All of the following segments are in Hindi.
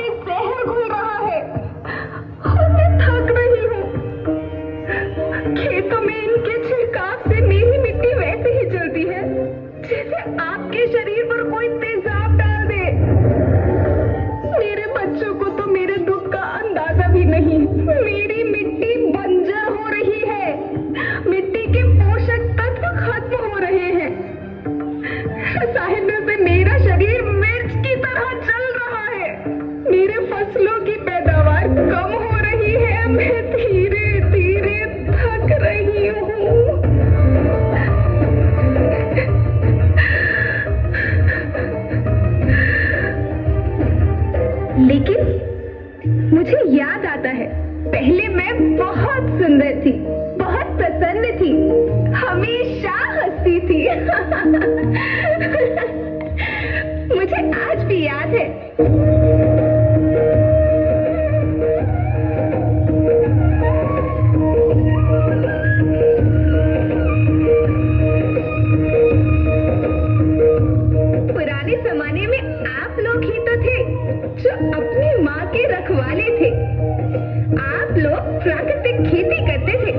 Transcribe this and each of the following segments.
में जहर घुल रहा है और मैं थक रही हूँ। खेतों में इनके छिड़काव से मेरी मिट्टी वैसे ही जलती है जैसे आपके शरीर पर कोई तेजाब डाल दे। मेरे बच्चों को तो मेरे दुख का अंदाजा भी नहीं। मेरी मिट्टी बंजर हो रही है, मिट्टी के पोषक तत्व खत्म हो रहे हैं। रसायनों से मेरा शरीर मिर्च की तरह जल रहा है। मेरे फसलों की पैदावार कम हो रही है। मैं धीरे धीरे थक रही हूँ। लेकिन मुझे याद आता है, पहले मैं बहुत सुंदर थी, बहुत प्रसन्न थी, हमेशा हंसती थी। मुझे आज भी याद है। पुराने जमाने में आप लोग ही तो थे जो अपनी माँ के रखवाले थे। आप लोग प्राकृतिक खेती करते थे।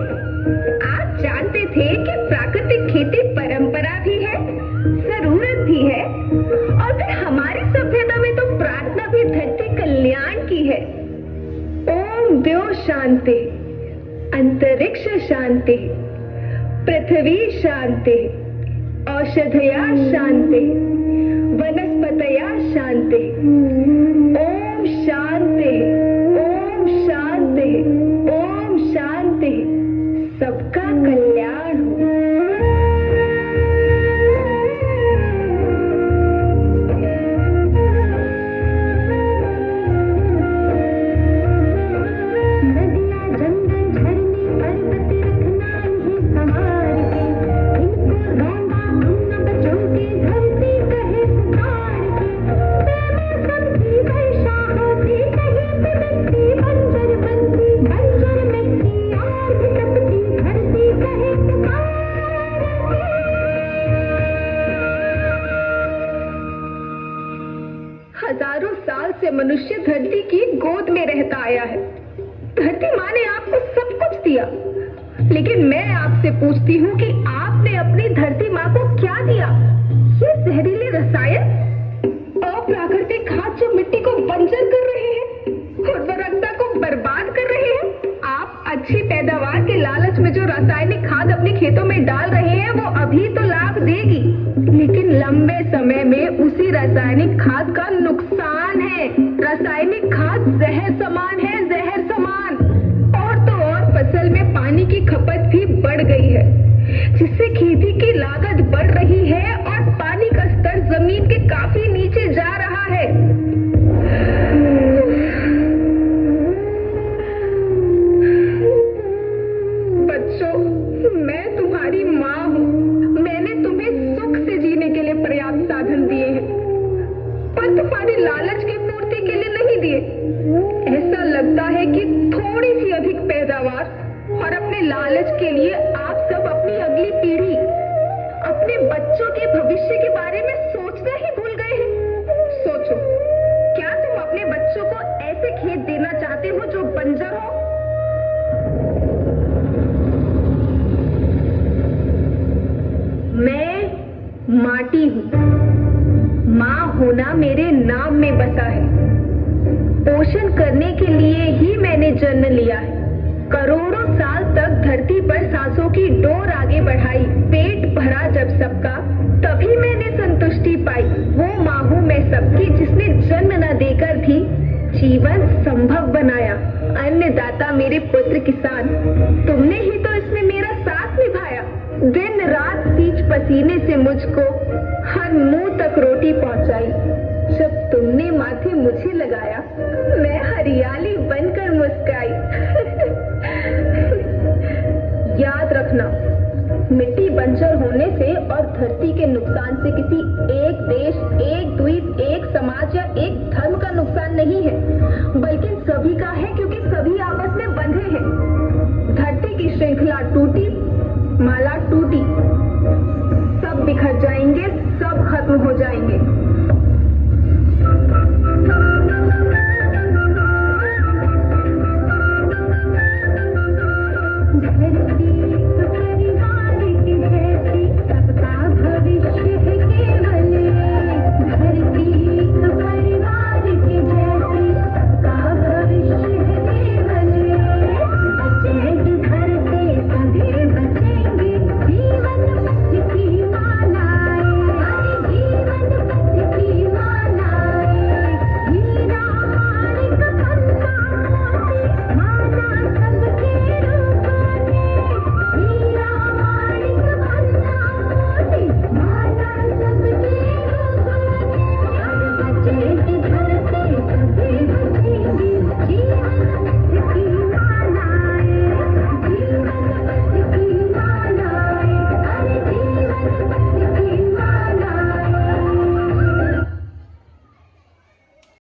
आप जानते थे कि प्राकृतिक खेती परंपरा भी है, जरूरत भी है, और फिर हमारी सभ्यता में तो प्रार्थना भी धरती कल्याण की है। ओम द्यो शांति, अंतरिक्ष शांति, पृथ्वी शांति, औषधया शांति, वनस्पतया शांति। ओम शांति, ओम शांति, ओम शांति। सबका कल्याण हो। हजारों साल से मनुष्य धरती की गोद में रहता आया है। धरती माँ ने आपको सब कुछ दिया, लेकिन मैं आपसे पूछती हूँ कि आपने अपनी धरती माँ को क्या दिया? ये जहरीले रसायन, अप्राकृतिक खाद जो मिट्टी को बंजर कर रहे हैं, उर्वरकता को बर्बाद कर रहे हैं। आप अच्छी पैदावार के लालच में जो रासायनिक खाद अपने खेतों में डाल रहे हैं वो अभी तो लाभ देगी, लेकिन लंबे समय में उसी रासायनिक खाद का नुकसान है। रासायनिक खाद जहर समान है, जहर समान। और तो और फसल में पानी की खपत भी बढ़ गई है, जिससे खेती की लागत बढ़ रही है और पानी का स्तर जमीन के काफी नीचे जा रहा है। बच्चों, मैं तुम्हारी माँ हूँ। मैंने तुम्हें सुख से जीने के लिए पर्याप्त साधन दिए हैं, पर तुम्हारी लालच की पूर्ति के लिए नहीं दिए। ऐसा लगता है कि थोड़ी सी अधिक पैदावार और अपने लालच के लिए आप सब अपनी अगली पीढ़ी, अपने बच्चों के भविष्य के बारे में सोचना ही भूल गए हैं। सोचो, क्या तुम अपने बच्चों को ऐसे खेत देना चाहते हो जो बंजर हो? मैं माटी हूँ। माँ होना मेरे नाम में बसा है। पोषण करने के लिए ही मैंने जन्म लिया है। करोड़ों साल तक धरती पर सांसों की डोर आगे बढ़ाई। पेट भरा जब सबका, तभी मैंने संतुष्टि पाई। वो माँ हूँ मैं सबकी, जिसने जन्म न देकर भी जीवन संभव बनाया। अन्नदाता मेरे पुत्र किसान, तुमने ही तो इसमें मेरा साथ निभाया। दिन रात सींच पसीने से मुझको हर मुंह तक रोटी पहुंचाई। जब तुमने माथे मुझे लगाया, मैं हरियाली बनकर मुस्काई। याद रखना, मिट्टी बंजर होने से और धरती के नुकसान से किसी एक देश, एक द्वीप, एक समाज या एक धर्म का नुकसान नहीं है, बल्कि सभी का है, क्योंकि सभी आपस में बंधे हैं। धरती की श्रृंखला टूटी, माला टूटी, सब बिखर जाएंगे, सब खत्म हो जाएंगे।